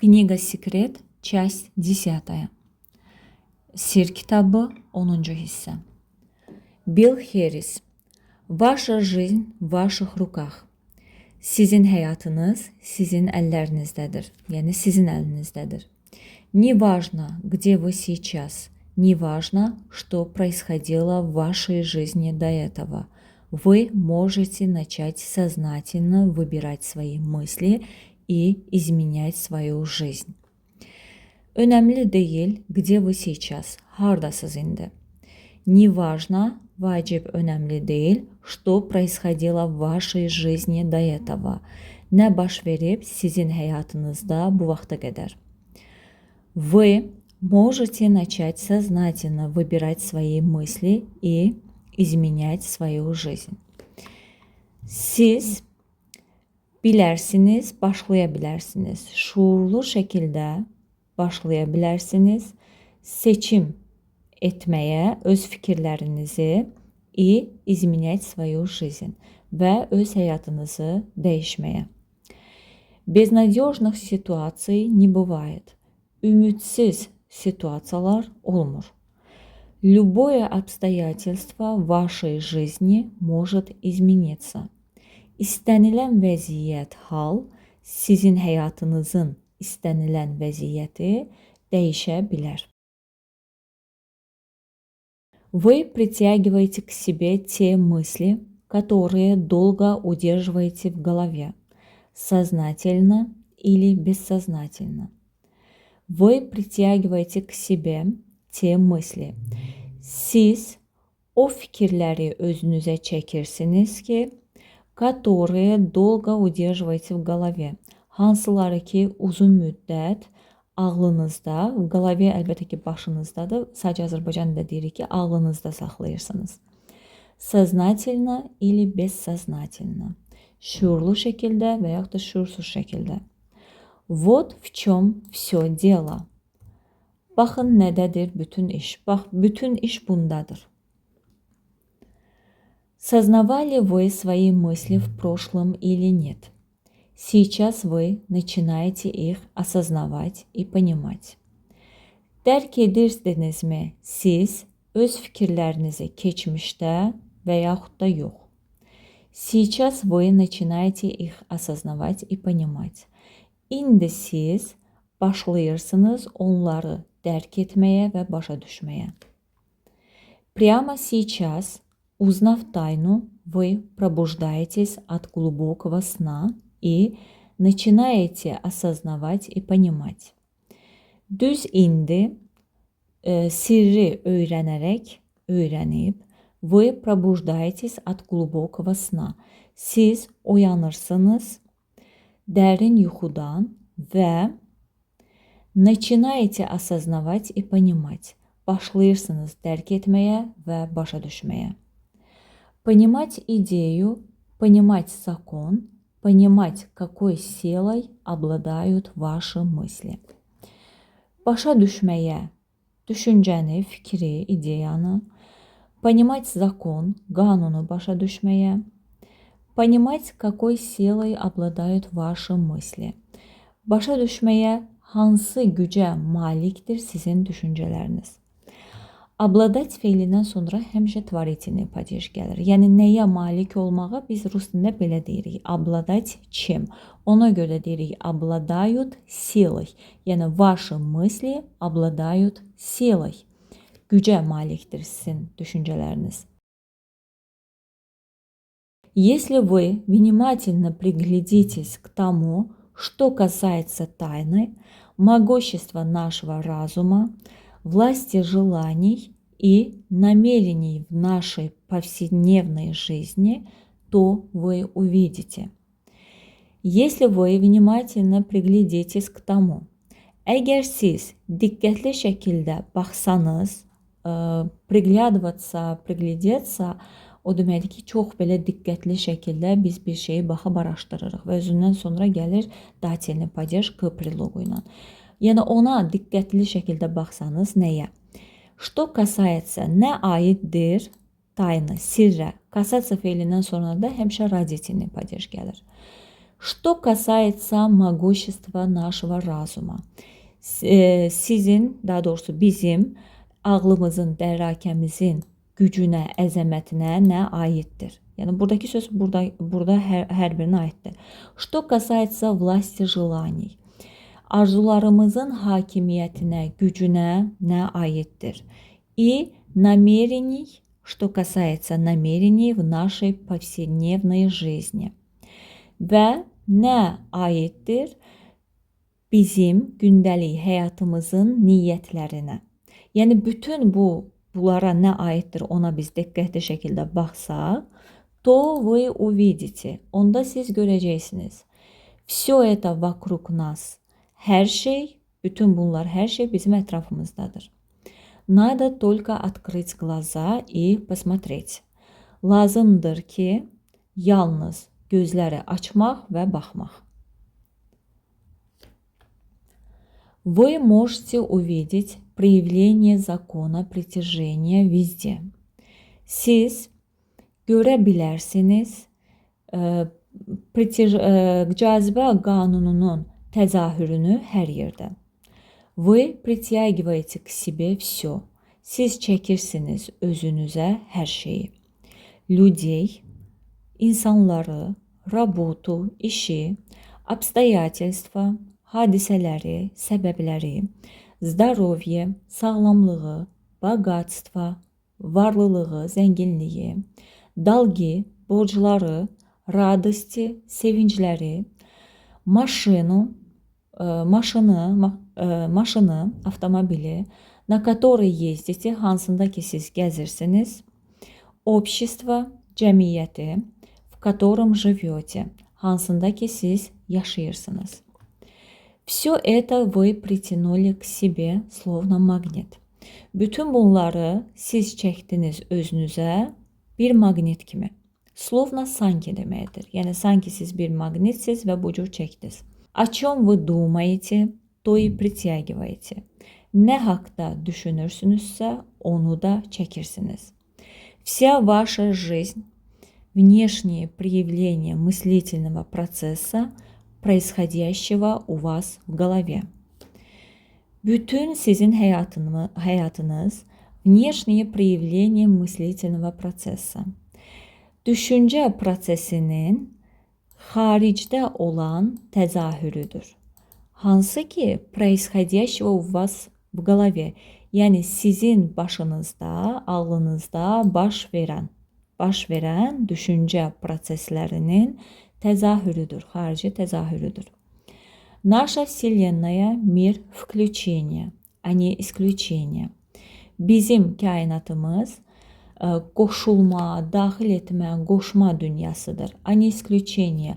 Книга Секрет, часть 10. Сир kitabı 10. hissə. Bill Harris. Ваша жизнь в ваших руках. Sizin həyatınız sizin əllərinizdədir. Yəni sizin əlinizdədir. Не важно, где вы сейчас. Не важно, что происходило в вашей жизни до этого. Вы можете начать сознательно выбирать свои мысли и изменять свою жизнь. Önemli değil, где вы сейчас, hardasınız indi. Не важно, vacib önemli değil, что происходило в вашей жизни до этого. Nə baş verib sizin həyatınızda bu vaxta qədər. Вы можете начать сознательно выбирать свои мысли и изменять свою жизнь. Siz bilərsiniz, başlaya bilərsiniz. Şuurlu şəkildə başlaya bilərsiniz. Seçim etməyə, öz fikirlərinizi и изменять свою жизнь və öz həyatınızı dəyişməyə. Безнадежных ситуаций не бывает. Ümidsiz situasiyalar olmur. Любое обстоятельство в вашей жизни может измениться. İstənilən vəziyyət, hal sizin həyatınızın istənilən vəziyyəti dəyişə bilər. Вы притягиваете к себе те мысли, которые долго удерживаете в голове, сознательно или бессознательно. Вы притягиваете к себе те мысли. Siz o fikirləri özünüzə çəkirsiniz ki, которые долго удерживаете в голове. Hansıları ki, uzun müddət ağlınızda, в голове əlbəttə ki, başınızdadır. Sadəcə Azərbaycanda deyirik ki, ağlınızda saxlayırsınız. Сознательно или бессознательно. Şuurlu şəkildə və yaxud da şuursuz şəkildə. Вот в чем все дело. Baxın nədədir bütün iş. Bax, bütün iş bundadır. Сознавали вы свои мысли в прошлом или нет? Сейчас вы начинаете их осознавать и понимать. Dərk edirdinizmi siz öz fikirlərinizi keçmişdə və yaxud da yox? Сейчас вы начинаете их осознавать и понимать. İndi siz başlayırsınız onları dərk etməyə və başa düşməyə. Прямо сейчас, узнав тайну, вы пробуждаетесь от глубокого сна и начинаете осознавать и понимать. Düz indi sirri öyrənib, вы пробуждаетесь от глубокого сна. Siz uyanırsınız dərin yuxudan və начинаете осознавать и понимать. Başlayırsınız dərk etməyə və başa düşməyə. Понимать идею, понимать закон, понимать, какой силой обладают ваши мысли. Başa düşməyə, düşüncəni, fikri, ideyanı, понимать закон, qanunu başa düşməyə, понимать, какой силой обладают ваши мысли. Başa düşməyə, hansı gücə malikdir sizin düşüncələriniz. Обладать feilindən sonra həmişə tvaritini падеж gəlir. Yəni nəyə malik olmağa biz rus dilində belə deyirik. Обладать чем? Ona görə deyirik обладают силой. Yəni ваши мысли обладают силой. Gücə malikdir sizin düşüncələriniz. Если вы внимательно приглядитесь к тому, что касается тайны, могущества нашего разума, власти желаний и намерений в нашей повседневной жизни, то вы увидите. Если вы внимательно приглядитесь к тому, əgər siz diqqətli şəkildə baxsanız, приглядеться, o deməkdir ki, çox belə diqqətli şəkildə biz bir şeyi baxıb araşdırırıq və özündən sonra gəlir dательный падеж к предлогу ilə. Yəni ona diqqətli şəkildə baxsanız nəyə? Что касается, nə aiddir? Tayna, sirrə. Kasasiya feilindən sonra da həmişə raditini падеж gəlir. Что касается могущества нашего разума. Sizin, daha doğrusu bizim ağlımızın, dərrakəmizin gücünə, əzəmətinə nə aiddir? Yəni buradakı söz burada hər birinə aiddir. Что касается власти желаний. Arzularımızın hakimiyyətinə, gücünə nə aiddir? И намерений, что касается намерений в нашей повседневной жизни. Və nə aiddir? Bizim gündəlik həyatımızın niyyətlərinə. Yəni bütün bunlara nə aiddir ona biz diqqətli şəkildə baxsaq, то вы увидите. Onda siz görəcəksiniz. Все это вокруг нас. Hər şey, bütün bunlar, hər şey bizim ətrafımızdadır. Надо только открыть глаза и посмотреть. Lazımdır ki, yalnız gözləri açmaq və baxmaq. Вы можете увидеть проявление закона притяжения везде. Siz görə bilərsiniz cazibə qanununun təzahürünü hər yerdə. Вы притягиваете к себе все. Siz çəkirsiniz özünüzə hər şeyi. Людей, insanları, работу, işi, обстоятельства, hadisələri, səbəbləri, здоровье, sağlamlığı, богатство, varlılığı, zənginliyi, долги, borcları, радости, sevincləri, maşını, avtomobili, на которой ездите, hansında ki siz gəzirsiniz, общество, cəmiyyəti, в котором живете, hansında ki siz yaşayırsınız. Все это вы притянули к себе, словно магнит. Bütün bunları siz çəkdiniz özünüzə bir maqnit kimi. Словно sanki deməkdir. Yəni sanki siz bir maqnitsiniz və bu cür çəkdiniz. О чем вы думаете, то и притягиваете. Nə haqda düşünürsünüzsə, onu da çəkirsiniz. Вся ваша жизнь, внешние проявления мыслительного процесса, происходящего у вас в голове. Bütün sizin həyatınız внешние проявления мыслительного процесса. Düşüncə prosesinin xaricdə olan təzahürüdür. Hansı ki, происходящего у вас в голове. Yəni sizin başınızda, ağlınızda baş verən düşüncə proseslərinin təzahürüdür, xarici təzahürüdür. Наша Вселенная – мир включения, а не исключения. Bizim kainatımız qoşulma, daxil etmə, qoşma dünyasıdır. A не исключение.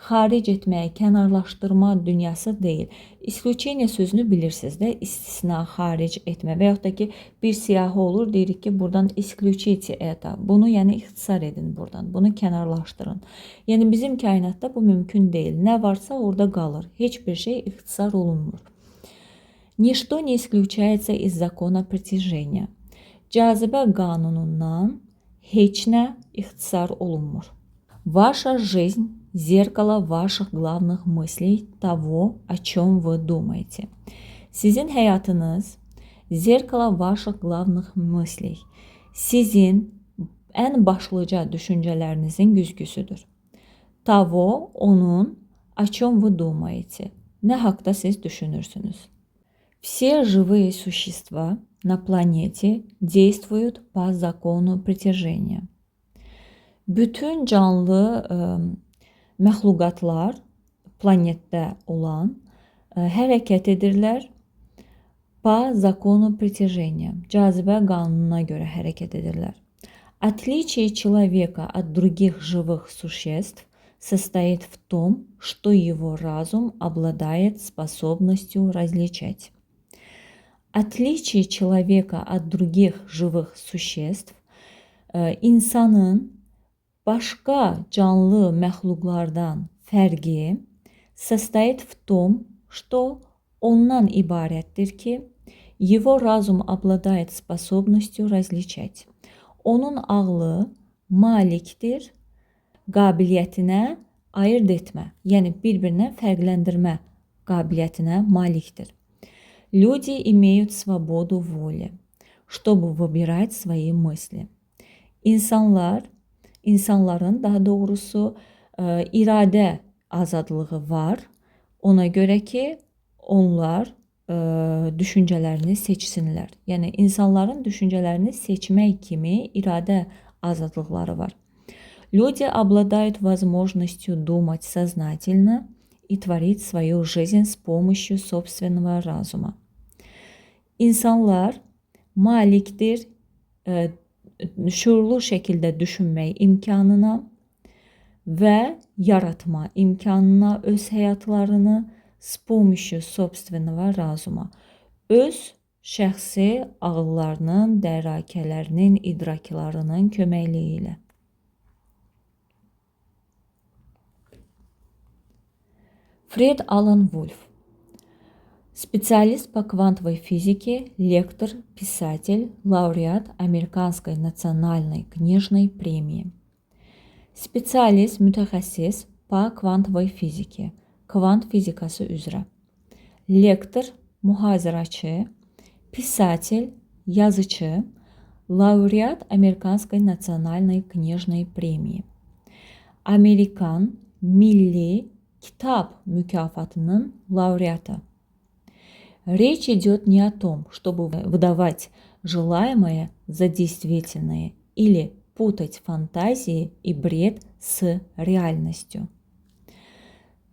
Xaric etmək, kənarlaşdırma dünyası deyil. İsключение sözünü bilirsiniz də, istisna, xaric etmə və yaxud da ki, bir siyahı olur, deyirik ki, buradan исключите это. Bunu yəni ixtisar edin buradan, bunu kənarlaşdırın. Yəni bizim kainatda bu mümkün deyil. Nə varsa orada qalır. Heç bir şey ixtisar olunmur. Ничто не исключается из закона притяжения. Cazibə qanunundan heç nə ixtisar olunmur. Ваша жизнь – зеркало ваших glавных мыслей, того, о чем вы думаете. Sizin həyatınız zerkala ваших glавных мыслей. Sizin ən başlıca düşüncələrinizin güzgüsüdür. Того, onun, о чем вы думаете. Nə haqda siz düşünürsünüz? Все живые существа на планете действуют по закону притяжения. Bütün canlı məxluqatlar planetdə olan hərəkət edirlər по закону притяжения. Cazibə qanununa görə hərəkət edirlər. Отличие человека от других живых существ состоит в том, что его разум обладает способностью различать. Отличие человека от других живых sуществ insanın başqa canlı məxluqlardan fərqi состоит в том, что ondan ibarətdir ki, его разум обладает способностью различать. Onun ağlı malikdir qabiliyyətinə ayırt etmə, yəni bir-birindən fərqləndirmə qabiliyyətinə malikdir. Люди имеют свободу воли, чтобы выбирать свои мысли. İnsanların daha doğrusu iradə azadlığı var. Ona görə ki, onlar düşüncələrini seçsinlər. Yəni insanların düşüncələrini seçmək kimi iradə azadlıqları var. Люди обладают возможностью думать сознательно и творить свою жизнь с помощью собственного разума. İnsanlar malikdir şuurlu şəkildə düşünmək imkanına və yaratma imkanına öz həyatlarını s помощью собственного разума, öz şəxsi ağıllarının, dərrakələrinin, idraklarının köməkliyi ilə. Фред Алан Вульф. Специалист по квантовой физике, лектор, писатель, лауреат Amerikanской национальной книжной премии. Spesialist, mütəxəssis по kvantovой fiziki, kvant fizikası üzrə. Lektor, muhaziraçı, писатель, yazıcı, laureat Amerikanской национальной книжной премии. Amerikan Milli Kitap mükafatının laureatı. Речь идет не о том, чтобы выдавать желаемое за действительное или путать фантазии и бред с реальностью.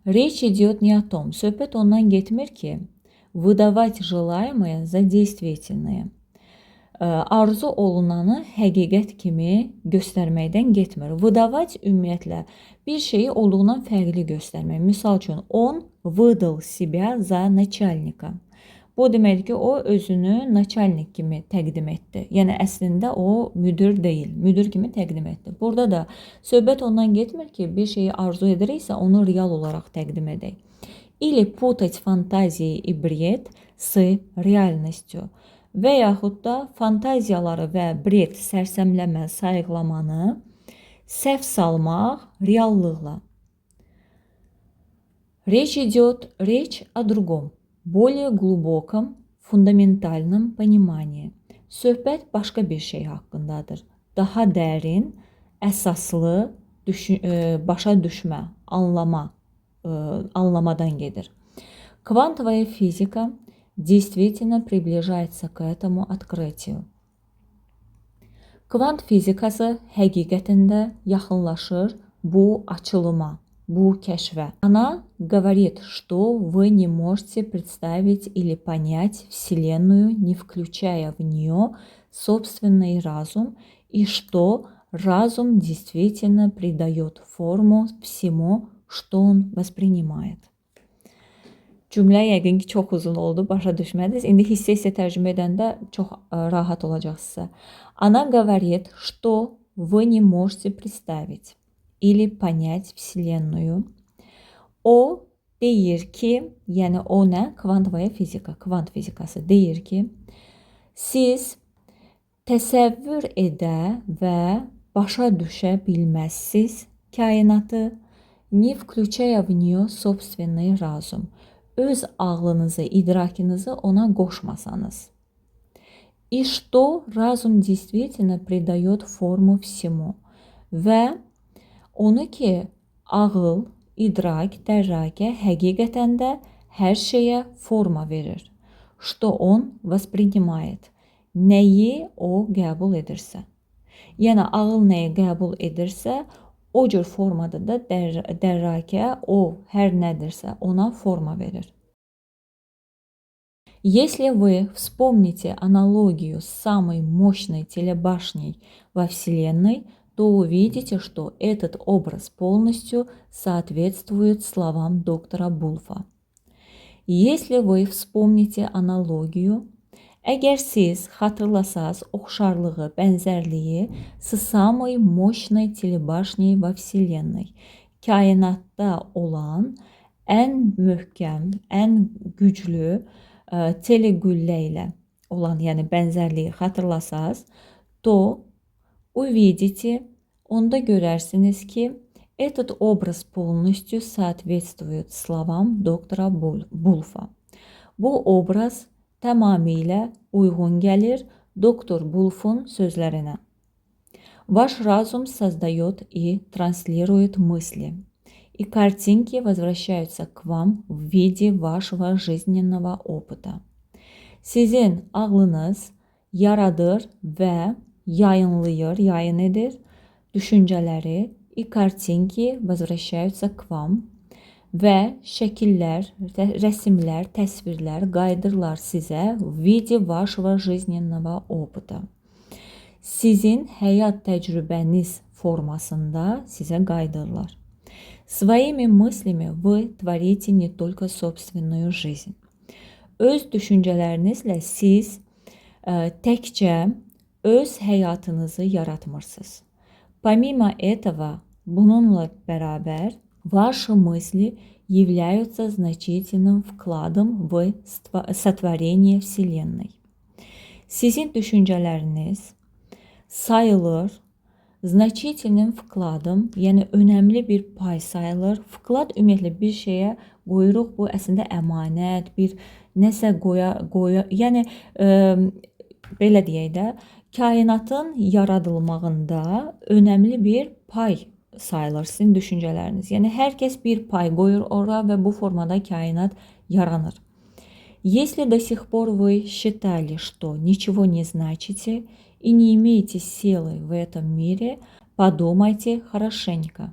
Речь идет не о том, söhbət ondan getmir ki, выдавать желаемое за действительное. Arzu olunanı həqiqət kimi göstərməkdən getmir. Выдавать ümumiyyətlə bir şeyi olduğundan fərqli göstərmək. Misal üçün, on выдал себя за начальника. Bu deməkdir ki, o özünü načalnik kimi təqdim etdi. Yəni əslində o müdür deyil, müdür kimi təqdim etdi. Burada da söhbət ondan getmir ki, bir şeyi arzu ediriksə onu real olaraq təqdim edək. Или путать фантазии и бред с реальностью. Və yaxud da fantaziyaları və bred, sərsəmləmə, sayıqlamanı səhv salmaq reallıqla. Речь о другом, более глубоком, фундаментальном понимании. Söhbət başqa bir şey haqqındadır. Daha dərin, əsaslı başa düşmə, anlamadan gedir. Квантовая физика действительно приближается к этому открытию. Kvant fizikası həqiqətində yaxınlaşır bu açılıma, bu kəşfə. Она говорит, что вы не можете представить или понять Вселенную, не включая в нее собственный разум, и что разум действительно придает форму всему, что он воспринимает. Cümlə yəqin ki, çox uzun oldu, başa düşmədiniz. İndi hissə-hissə tərcümə edəndə çox rahat olacaq sizə. Она говорит, что вы не можете представить или понять Вселенную. O deyir ki, yəni o nə? Kvantovaya fizika, kvant fizikası deyir ki, siz təsəvvür edə və başa düşə bilməzsiniz kainatı, не включая в нее собственный разум. Öz ağlınızı, idrakınızı ona qoşmasanız. И что разум действительно придает форму всему. Və onu ki, ağıl, idrak, dərrakə həqiqətən də hər şeyə forma verir. Что он воспринимает. Nəyi o qəbul edirsə. Yəni, ağıl nəyi qəbul edirsə, o cür formada da dərrakə o hər nədirsə ona forma verir. Если вы вспомните аналогию с самой мощной телебашней во Вселенной, то увидите, что этот образ полностью соответствует словам доктора Булфа. Если вы вспомните аналогию, əgər siz xatırlasaz oxşarlığı, bənzərliyi с самой мощной телебашней во Вселенной, kainatda olan ən möhkəm, ən güclü telegüllə ilə olan, yəni bənzərliyi xatırlasaz, то увидите, onda görərsiniz ki, Этот образ полностью соответствует словам доktора Bulfa. Bu obraz tamamilə uyğun gəlir doktor Bulfun sözlərinə. Ваш разум создает и транслирует мысли, и картинки возвращаются к вам в виде вашего жизненного опыта. Sizin ağlınız yaradır və yayın edir düşüncələri и картинки возвращаются к вам və şəkillər, rəsmlər, təsvirlər qayıdırlar sizə в виде вашего жизненного опыта. Sizin həyat təcrübəniz formasında sizə qayıdırlar. Своими мыслями вы творите не только собственную жизнь. Öz düşüncələrinizlə siz təkcə öz həyatınızı yaratmırsınız. Помимо этого, bununla beraber, ваши мысли являются значительным вкладом в сотворение Вселенной. Sizin düşüncələriniz sayılır, значительным вкладом, yəni önəmli bir pay sayılır. Vklad ümumiyyətlə bir şeyə qoyuruq, bu əslində əmanət, bir nəsə yəni belə deyək də, kainatın yaradılmağında önəmli bir pay sayılır sizin düşüncələriniz. Yəni hər kəs bir pay qoyur ora və bu formada kainat yaranır. Если до сих пор вы считали, что ничего не значите и не имеете силы в этом мире, подумайте хорошенько.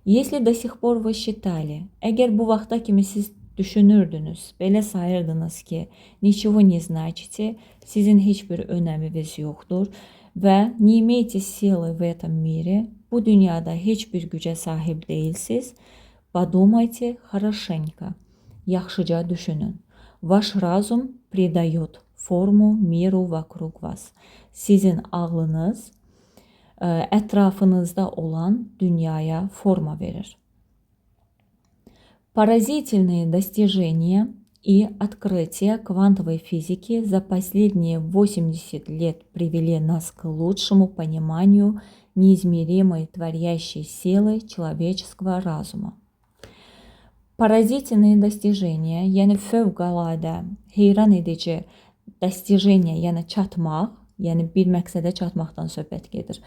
Если до сих пор вы считали, əgər bu vaxta kimi siz düşünürdünüz, belə sayırdınız ki, nичего не значите, sizin heç bir önəminiz yoxdur və не имеете силы в этом мире, bu dünyada heç bir gücə sahib değilsiz, подумайте хорошенько, yaxşıca düşünün. Ваш разум придает форму миру вокруг вас. Sizin ağlınız ətrafınızda olan dünyaya forma verir. Поразительные достижения и открытия квантовой физики за последние 80 лет привели нас к лучшему пониманию неизмеримой творящей силы человеческого разума. Поразительные достижения, yəni fövqəladə, heyran edici достижения, yəni çatmaq, yəni bir məqsədə çatmaqdan söhbət gedir.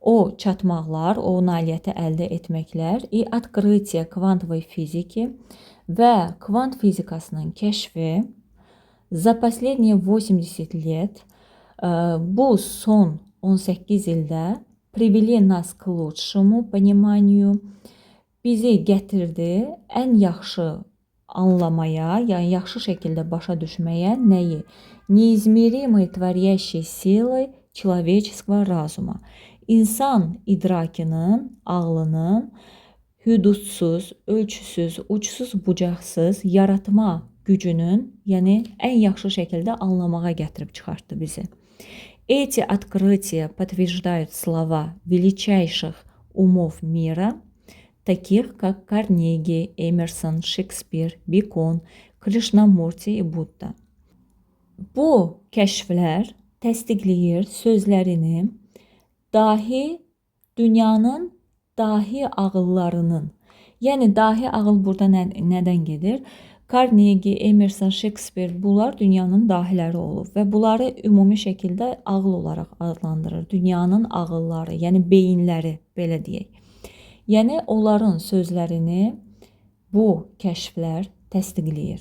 O çatmaqlar, o nailiyyəti əldə etməklər, и открытие квантовой физики və kvant fizikasının kəşfi за последние 80 лет, bu son 18 ildə привели нас к лучшему пониманию, bizi gətirdi ən yaxşı anlamaya, yəni yaxşı şəkildə başa düşməyə nəyi? Неизмеримой tворящей силой человеческого разума. İnsan idrakının, ağlının hüdudsuz, ölçüsüz, uçsuz, bucaqsız yaratma gücünün, yəni ən yaxşı şəkildə anlamağa gətirib çıxartdı bizi. Эти открытия подтверждают слова величайших умов мира, таких как Карнеги, Эмерсон, Шекспир, Бекон, Кришнамурти и Будда. Bu kəşflər təsdiqləyir sözlərini dahi dünyanın dahi ağıllarının, yəni dahi ağıl burada nədən gedir? Carnegie, Emerson, Shakespeare bunlar dünyanın dahiləri olub və bunları ümumi şəkildə ağıl olaraq adlandırır. Dünyanın ağılları, yəni beyinləri belə deyək. Yəni onların sözlərini bu kəşflər təsdiqləyir.